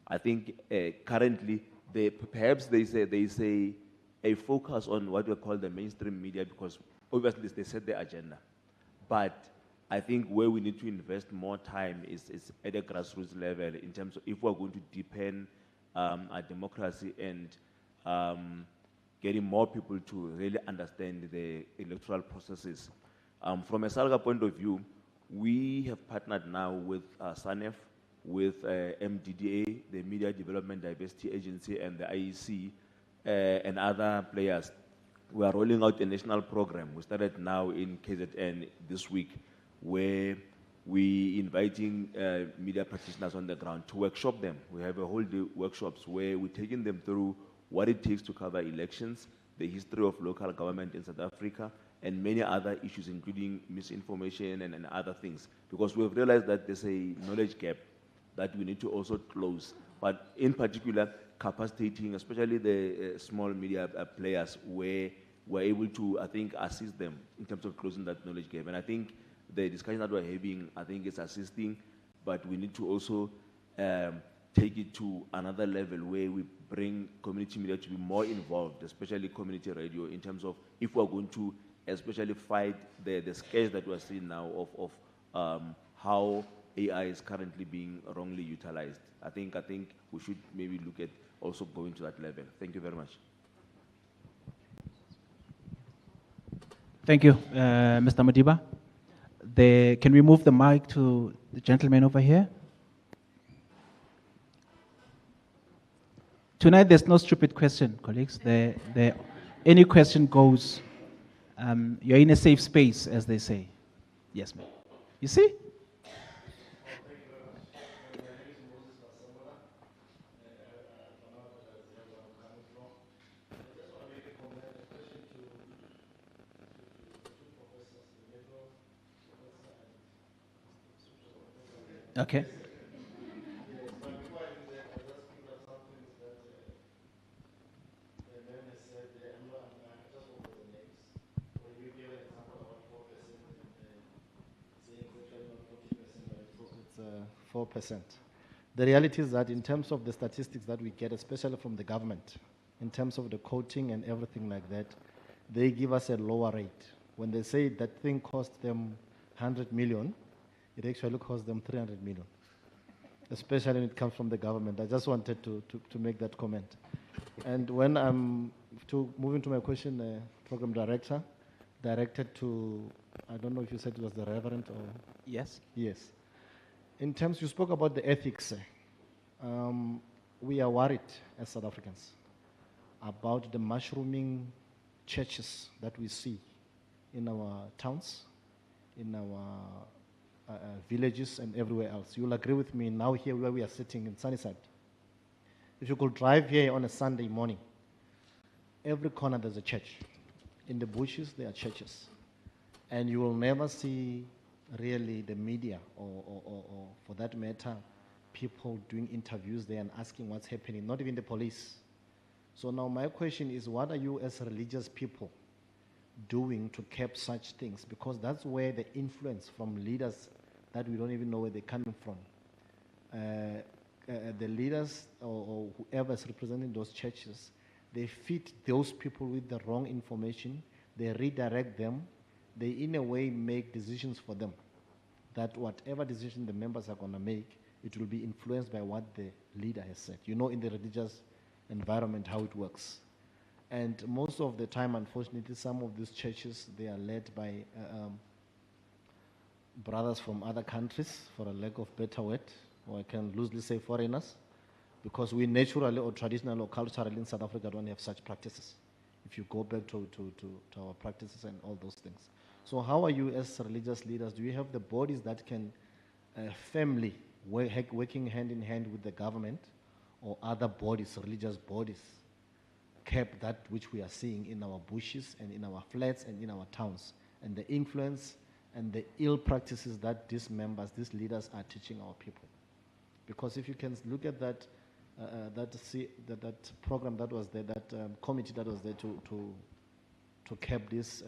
I think currently, perhaps there is a focus on what we call the mainstream media because obviously they set the agenda. But I think where we need to invest more time is at a grassroots level in terms of if we're going to deepen our democracy and getting more people to really understand the electoral processes. From a SALGA point of view, we have partnered now with SANEF, with MDDA, the Media Development Diversity Agency, and the IEC, and other players. We are rolling out a national program. We started now in KZN this week, where we inviting media practitioners on the ground to workshop them. We have a whole day workshops where we're taking them through what it takes to cover elections, the history of local government in South Africa, and many other issues, including misinformation and other things. Because we've realized that there's a knowledge gap that we need to also close. But in particular, capacitating, especially the small media players, where we're able to, I think, assist them in terms of closing that knowledge gap. And I think the discussion that we're having, I think, is assisting, but we need to also take it to another level where we bring community media to be more involved, especially community radio, in terms of if we're going to especially fight the scares that we're seeing now of how AI is currently being wrongly utilized. I think we should maybe look at also going to that level. Thank you very much. Thank you, Mr. Modiba. Can we move the mic to the gentleman over here? Tonight, there's no stupid question, colleagues. Any question goes. You're in a safe space, as they say. Yes, ma'am. You see? Okay. It's 4%. The reality is that in terms of the statistics that we get, especially from the government, in terms of the quoting and everything like that, they give us a lower rate. When they say that thing cost them 100 million, it actually costs them 300 million, especially when it comes from the government. I just wanted to make that comment. And when I'm moving to my question, program director, directed to, I don't know if you said it was the Reverend or? Yes. Yes. In terms, you spoke about the ethics. We are worried as South Africans about the mushrooming churches that we see in our towns, in our villages and everywhere else. You'll agree with me now here where we are sitting in Sunnyside. If you could drive here on a Sunday morning, every corner there's a church. In the bushes, there are churches. And you will never see really the media or for that matter, people doing interviews there and asking what's happening, not even the police. So now my question is, what are you as religious people doing to curb such things? Because that's where the influence from leaders that we don't even know where they're coming from. The leaders or whoever is representing those churches, they feed those people with the wrong information, they redirect them, they in a way make decisions for them, that whatever decision the members are going to make, it will be influenced by what the leader has said. You know, in the religious environment how it works. And most of the time, unfortunately, some of these churches, they are led by brothers from other countries, for a lack of better word, or I can loosely say foreigners, because we naturally or traditionally or culturally in South Africa don't have such practices. If you go back to our practices and all those things. So how are you as religious leaders? Do you have the bodies that can firmly, working hand in hand with the government or other bodies, religious bodies, curb that which we are seeing in our bushes and in our flats and in our towns, and the influence and the ill practices that these members, these leaders are teaching our people? Because if you can look at that program that was there, that committee that was there to curb these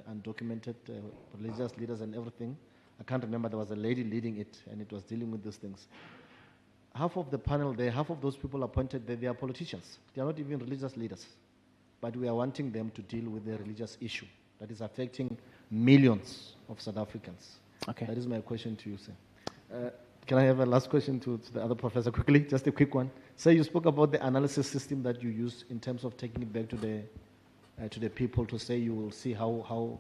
undocumented religious leaders and everything, I can't remember, there was a lady leading it and it was dealing with these things. Half of the panel there, half of those people appointed there, they are politicians. They are not even religious leaders. But we are wanting them to deal with the religious issue that is affecting millions of South Africans. Okay. That is my question to you, sir. Can I have a last question to the other professor quickly? Just a quick one. Sir, you spoke about the analysis system that you use in terms of taking it back to the people to say you will see how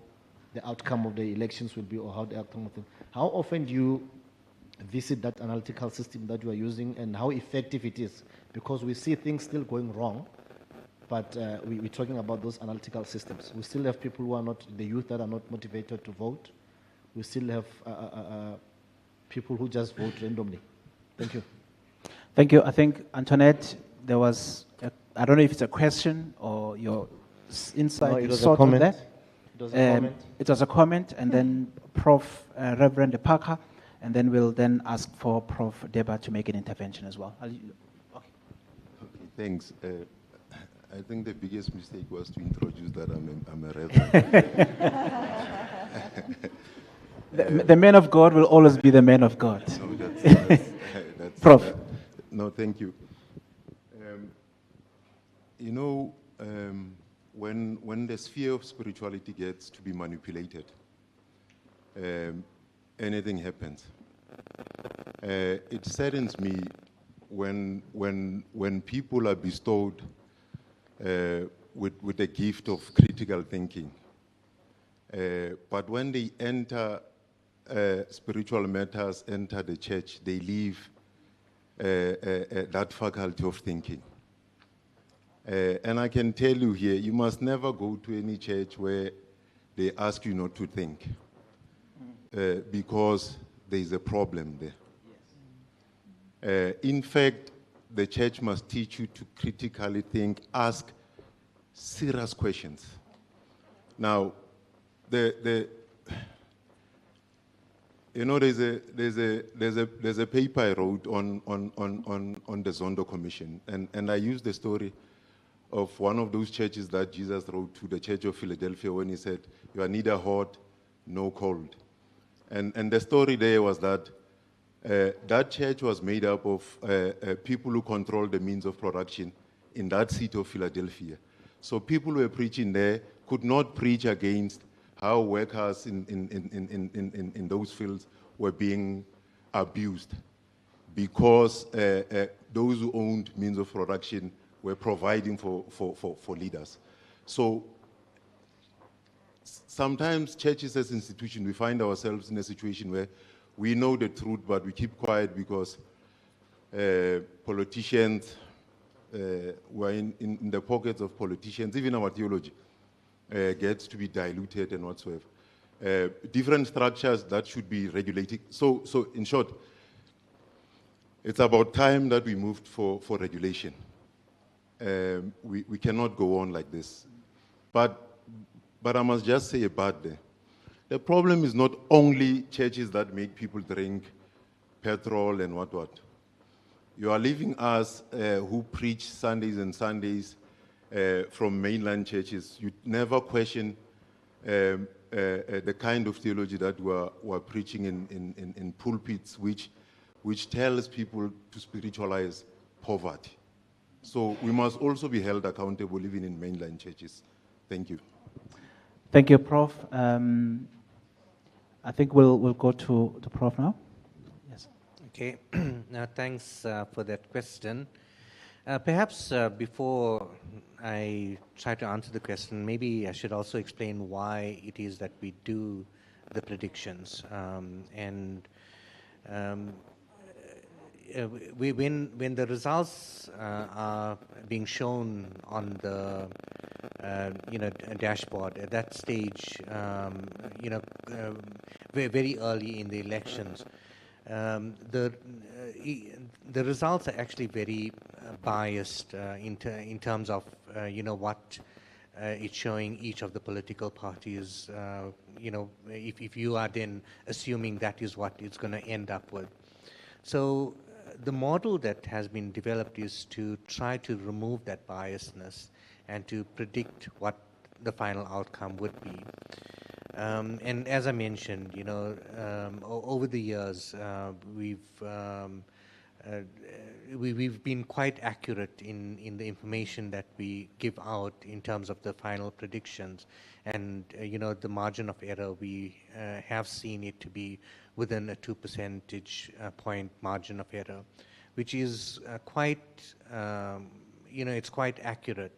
the outcome of the elections will be or how the outcome of them. How often do you visit that analytical system that you are using and how effective it is? Because we see things still going wrong, but we're talking about those analytical systems. We still have people who are not, the youth that are not motivated to vote. We still have people who just vote randomly. Thank you. Thank you. I think, Antoinette, there was, I don't know if it's a question or your insight. No, it was sort a comment. of that. It was a comment. It was a comment, and then Prof. Reverend Parker, and then we'll then ask for Prof. Deba to make an intervention as well. Okay. Okay, thanks. I think the biggest mistake was to introduce that I'm a reverend. The man of God will always be the man of God. No, that's Prof. No, thank you. You know, when the sphere of spirituality gets to be manipulated, anything happens. It saddens me when people are bestowed with the gift of critical thinking, but when they enter spiritual matters, enter the church, they leave that faculty of thinking. And I can tell you here, you must never go to any church where they ask you not to think, because there is a problem there. In fact, the church must teach you to critically think, ask serious questions. Now, you know, there's a paper I wrote on the Zondo Commission, and I used the story of one of those churches that Jesus wrote to, the Church of Philadelphia, when he said, "You are neither hot nor cold." And the story there was that that church was made up of people who control the means of production in that city of Philadelphia. So people who were preaching there could not preach against how workers in those fields were being abused, because those who owned means of production were providing for leaders. So sometimes churches as institutions, we find ourselves in a situation where we know the truth, but we keep quiet because politicians, we're in the pockets of politicians. Even our theology gets to be diluted and whatsoever. Different structures that should be regulated. So in short, it's about time that we moved for regulation. We cannot go on like this. But I must just say a bad day. The problem is not only churches that make people drink petrol and what. You are leaving us who preach Sundays and Sundays from mainland churches. You never question the kind of theology that we're preaching in pulpits, which tells people to spiritualize poverty. So we must also be held accountable even in mainland churches. Thank you. Thank you, Prof. I think we'll go to the Prof now. Yes. Okay. Now, thanks for that question. Perhaps before I try to answer the question, maybe I should also explain why it is that we do the predictions. When the results are being shown on the dashboard at that stage, very early in the elections, the results are actually very biased in terms of what it's showing each of the political parties. If you are then assuming that is what it's going to end up with. So the model that has been developed is to try to remove that biasness and to predict what the final outcome would be. And as I mentioned, over the years, we've been quite accurate in the information that we give out in terms of the final predictions, and the margin of error, we have seen it to be within a 2 percentage point margin of error, which is quite, it's quite accurate.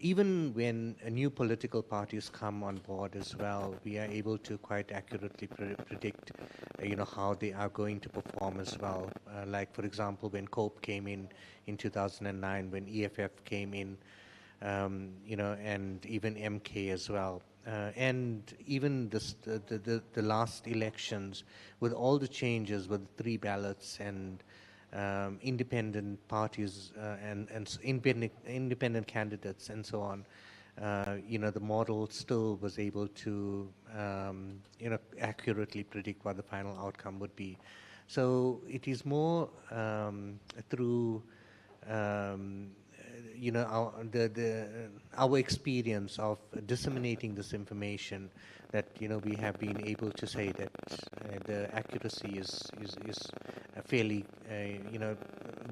Even when new political parties come on board as well, we are able to quite accurately predict, how they are going to perform as well. Like, for example, when COPE came in 2009, when EFF came in, and even MK as well. And even the last elections, with all the changes, with 3 ballots and independent parties and independent candidates and so on, the model still was able to accurately predict what the final outcome would be. So it is more through you know, our experience of disseminating this information, that, you know, we have been able to say that the accuracy is fairly, you know,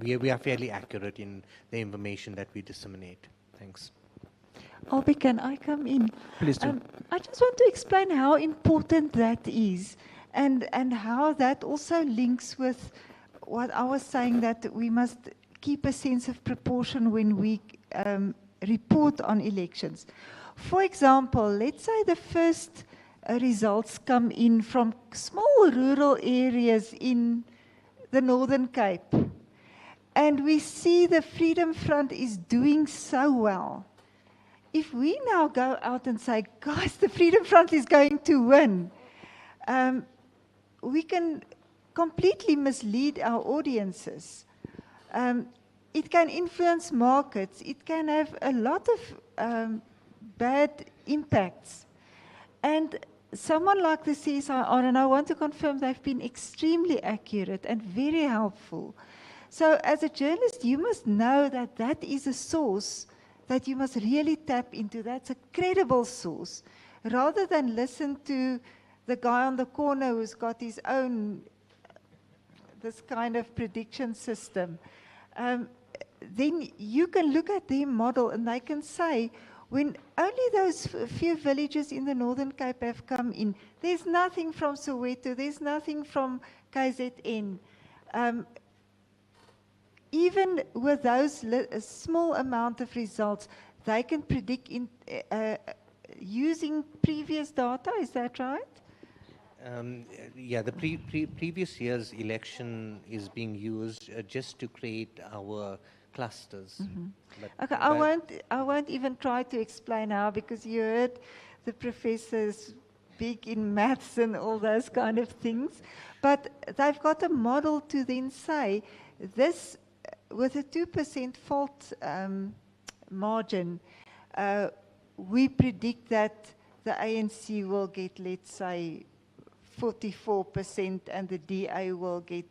we are fairly accurate in the information that we disseminate. Thanks. Albie, can I come in? Please do. I just want to explain how important that is, and how that also links with what I was saying, that we must keep a sense of proportion when we report on elections. For example, let's say the first results come in from small rural areas in the Northern Cape, and we see the Freedom Front is doing so well. If we now go out and say, guys, the Freedom Front is going to win, we can completely mislead our audiences. It can influence markets. It can have a lot of bad impacts. And someone like the CSIR, and I want to confirm, they've been extremely accurate and very helpful. So as a journalist, you must know that that is a source that you must really tap into. That's a credible source, rather than listen to the guy on the corner who's got his own, this kind of prediction system. Then you can look at their model and they can say, when only those few villages in the Northern Cape have come in, there's nothing from Soweto, there's nothing from KZN. Even with those a small amount of results, they can predict using previous data. Is that right? Yeah, the previous year's election is being used just to create our clusters. Mm-hmm. Okay, I won't even try to explain how, because you heard the professors big in maths and all those kind of things. But they've got a model to then say this. With a 2% fault margin, we predict that the ANC will get, let's say, 44% and the DA will get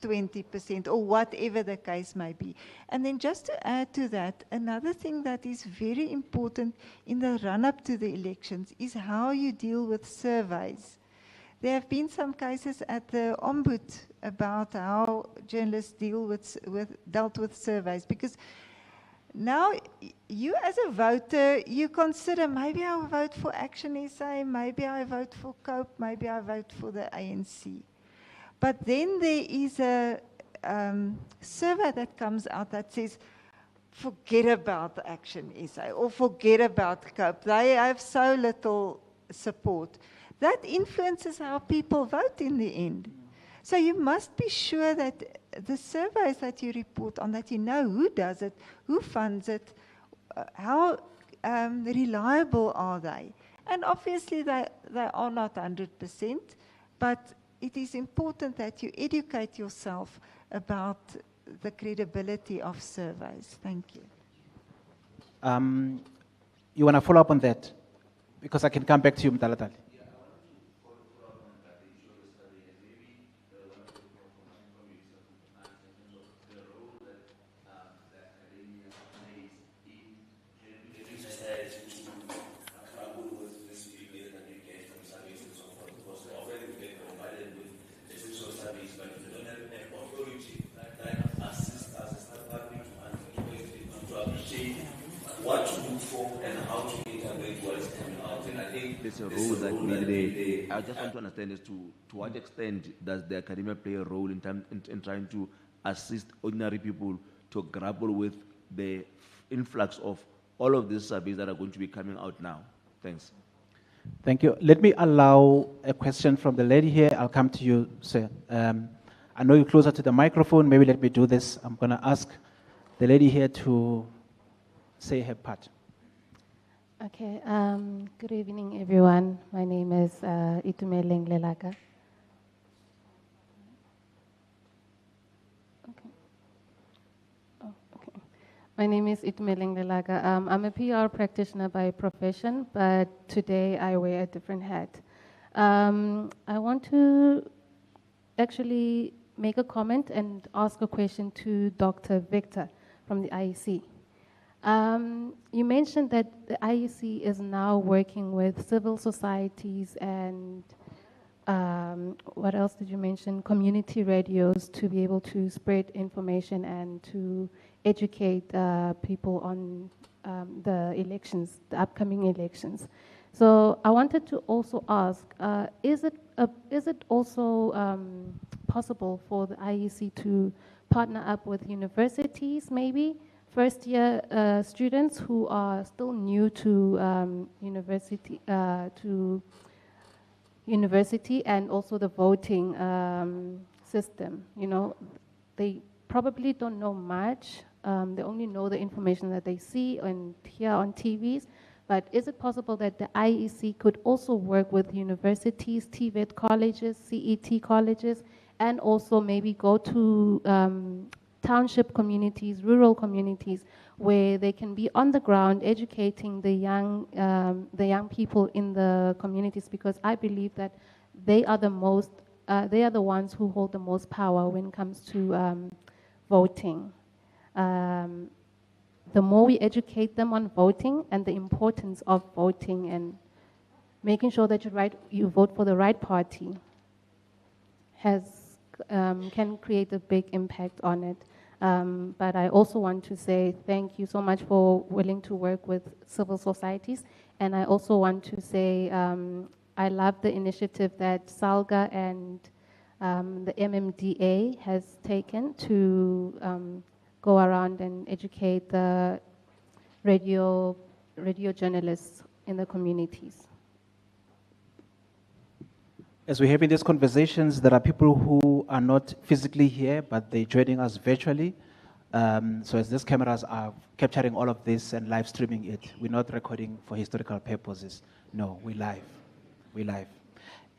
20%, or whatever the case may be. And then just to add to that, another thing that is very important in the run-up to the elections is how you deal with surveys. There have been some cases at the Ombud about how journalists dealt with surveys, because now you as a voter, you consider, maybe I will vote for Action SA, maybe I vote for COPE, maybe I vote for the ANC. But then there is a survey that comes out that says, forget about Action SA or forget about COPE. They have so little support. That influences how people vote in the end. So you must be sure that the surveys that you report on, that you know who does it, who funds it, how reliable are they. And obviously they are not 100%, but it is important that you educate yourself about the credibility of surveys. Thank you. You want to follow up on that? Because I can come back to you, Mtalatali. There's a role that maybe I just want to understand is to what extent does the academia play a role in trying to assist ordinary people to grapple with the influx of all of these surveys that are going to be coming out now? Thanks. Thank you. Let me allow a question from the lady here. I'll come to you, sir. I know you're closer to the microphone. Maybe let me do this. I'm going to ask the lady here to say her part. Okay, good evening, everyone. My name is Itumeleng Lelaga. Okay. Oh, okay. My name is Itumeleng Lelaga. I'm a PR practitioner by profession, but today I wear a different hat. I want to actually make a comment and ask a question to Dr. Victor from the IEC. You mentioned that the IEC is now working with civil societies and what else did you mention? Community radios to be able to spread information and to educate people on the elections, the upcoming elections. So I wanted to also ask, is it also possible for the IEC to partner up with universities, maybe first-year students who are still new to university and also the voting system? You know, they probably don't know much. They only know the information that they see and hear on TVs. But is it possible that the IEC could also work with universities, TVET colleges, CET colleges, and also maybe go to township communities, rural communities, where they can be on the ground educating the young people in the communities? Because I believe that they are the ones who hold the most power when it comes to voting. The more we educate them on voting and the importance of voting and making sure that you vote for the right party can create a big impact on it. But I also want to say thank you so much for willing to work with civil societies. And I also want to say I love the initiative that Salga and the MMDA has taken to go around and educate the radio journalists in the communities. As we're having these conversations, there are people who are not physically here, but they're joining us virtually. So as these cameras are capturing all of this and live streaming it, we're not recording for historical purposes. No, we're live. We're live.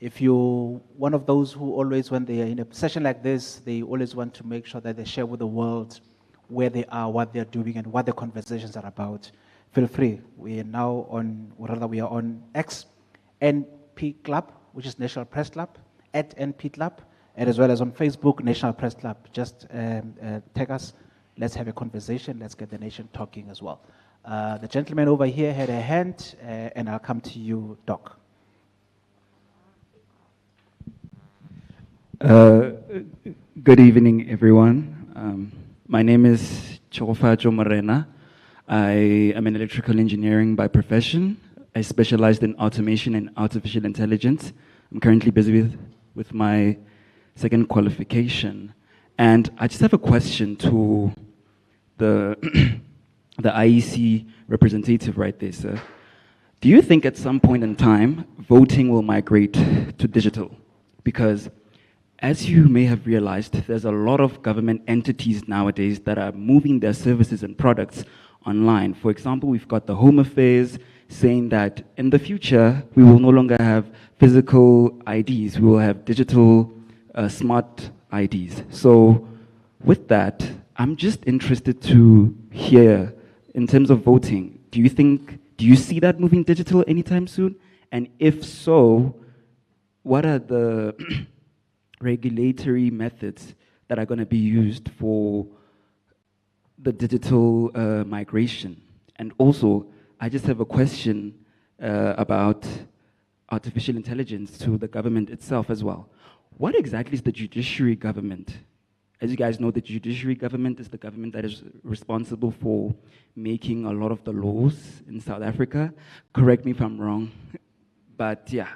If you're one of those who always, when they are in a session like this, they always want to make sure that they share with the world where they are, what they're doing, and what the conversations are about, feel free. We are now we are on X, NP Club, which is National Press Club, at NP Club, and as well as on Facebook, National Press Club. Just tag us, let's have a conversation, let's get the nation talking as well. The gentleman over here had a hand, and I'll come to you, Doc. Good evening, everyone. My name is Chofajo Morena. I am an electrical engineering by profession. I specialized in automation and artificial intelligence. I'm currently busy with my second qualification. And I just have a question to the, the IEC representative right there, sir. Do you think at some point in time, voting will migrate to digital? Because as you may have realized, there's a lot of government entities nowadays that are moving their services and products online. For example, we've got the Home Affairs saying that in the future, we will no longer have physical IDs. We will have digital smart IDs. So with that, I'm just interested to hear, in terms of voting, do you see that moving digital anytime soon? And if so, what are the regulatory methods that are going to be used for the digital migration? And also, I just have a question about artificial intelligence to the government itself as well. What exactly is the judiciary government? As you guys know, the judiciary government is the government that is responsible for making a lot of the laws in South Africa. Correct me if I'm wrong. But yeah,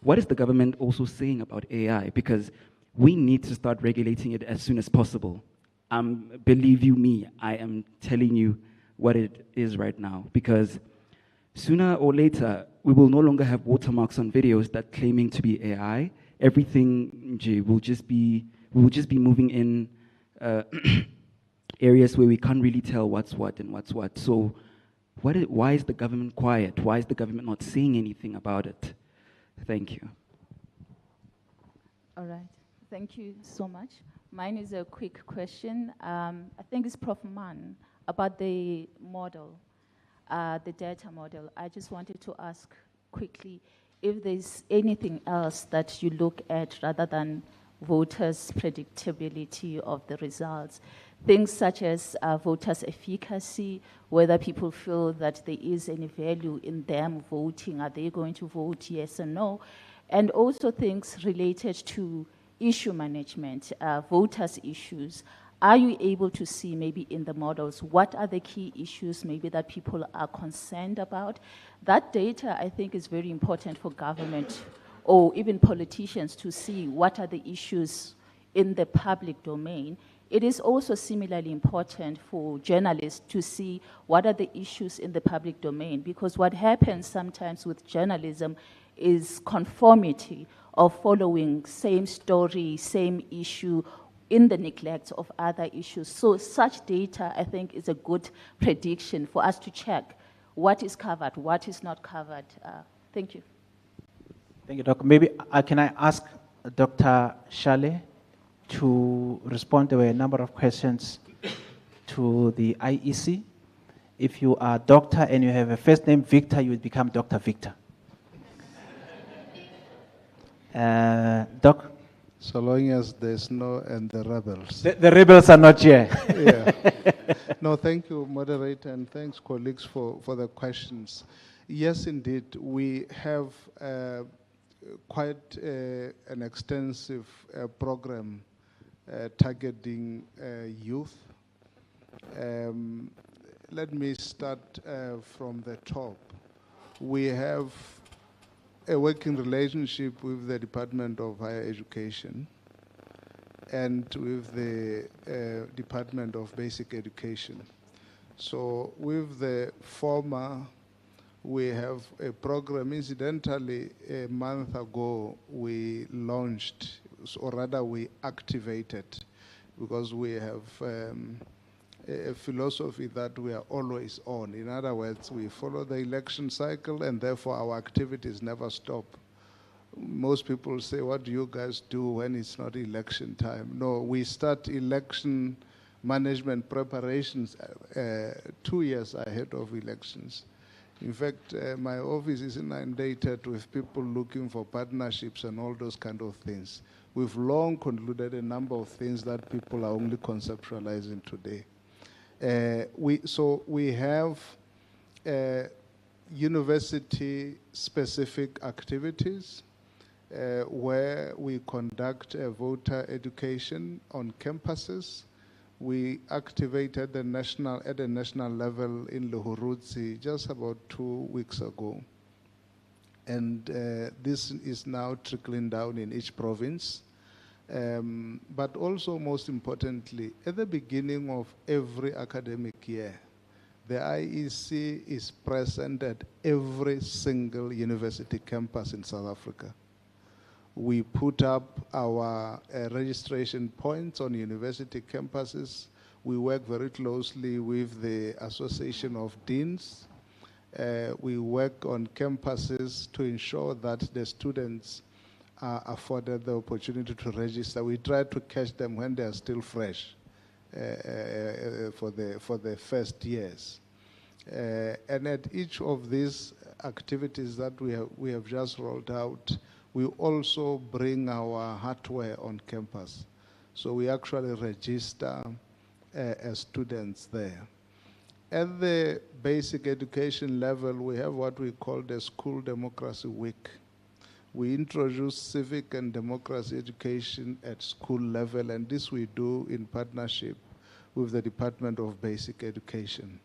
what is the government also saying about AI? Because we need to start regulating it as soon as possible. Believe you me, I am telling you what it is right now. Because sooner or later, we will no longer have watermarks on videos that claiming to be AI. Everything will just be moving in areas where we can't really tell what's what and what's what. So why is the government quiet? Why is the government not saying anything about it? Thank you. All right. Thank you so much. Mine is a quick question. I think it's Prof. Mann about the model, the data model. I just wanted to ask quickly if there's anything else that you look at rather than voters' predictability of the results. things such as voters' efficacy, whether people feel that there is any value in them voting, are they going to vote yes or no, and also things related to issue management, voters' issues. Are you able to see maybe in the models, what are the key issues maybe that people are concerned about? That data, I think, is very important for government or even politicians to see what are the issues in the public domain. It is also similarly important for journalists to see what are the issues in the public domain, because what happens sometimes with journalism is conformity of following same story, same issue, in the neglect of other issues. So such data, I think, is a good prediction for us to check what is covered, what is not covered. Thank you. Thank you, Doc. Maybe can I ask Dr. Shale to respond? There were a number of questions to the IEC. If you are a doctor and you have a first name Victor, you would become Dr. Victor. Doc? So long as there's no, and the rebels. The rebels are not here. Yeah. No, thank you, moderator, and thanks, colleagues, for the questions. Yes, indeed, we have quite an extensive program targeting youth. Let me start from the top. We have a working relationship with the Department of Higher Education and with the Department of Basic Education. So with the former, we have a program. Incidentally, a month ago, we launched, or rather we activated, because we have a philosophy that we are always on. In other words, we follow the election cycle, and therefore our activities never stop. Most people say, what do you guys do when it's not election time? No, we start election management preparations 2 years ahead of elections. In fact, my office is inundated with people looking for partnerships and all those kind of things. We've long concluded a number of things that people are only conceptualizing today. We have university-specific activities where we conduct voter education on campuses. We activated at the national level in Luhurutsi just about 2 weeks ago. And this is now trickling down in each province. But also, most importantly, at the beginning of every academic year, the IEC is present at every single university campus in South Africa. We put up our registration points on university campuses. We work very closely with the Association of Deans. We work on campuses to ensure that the students are afforded the opportunity to register. We try to catch them when they are still fresh for the first years. And at each of these activities that we have just rolled out, we also bring our hardware on campus. So we actually register as students there. At the basic education level, we have what we call the School Democracy Week. We introduce civic and democracy education at school level, and this we do in partnership with the Department of Basic Education.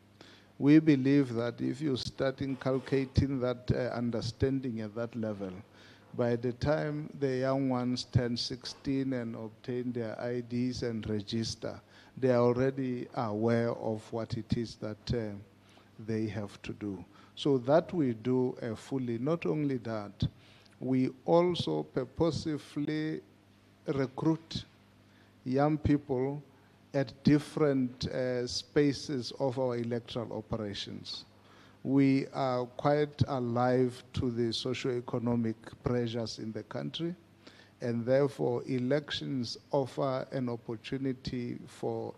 We believe that if you start inculcating that understanding at that level, by the time the young ones turn 16 and obtain their IDs and register, they are already aware of what it is that they have to do. So that we do fully. Not only that, we also purposefully recruit young people at different spaces of our electoral operations. We are quite alive to the socio-economic pressures in the country, and therefore elections offer an opportunity for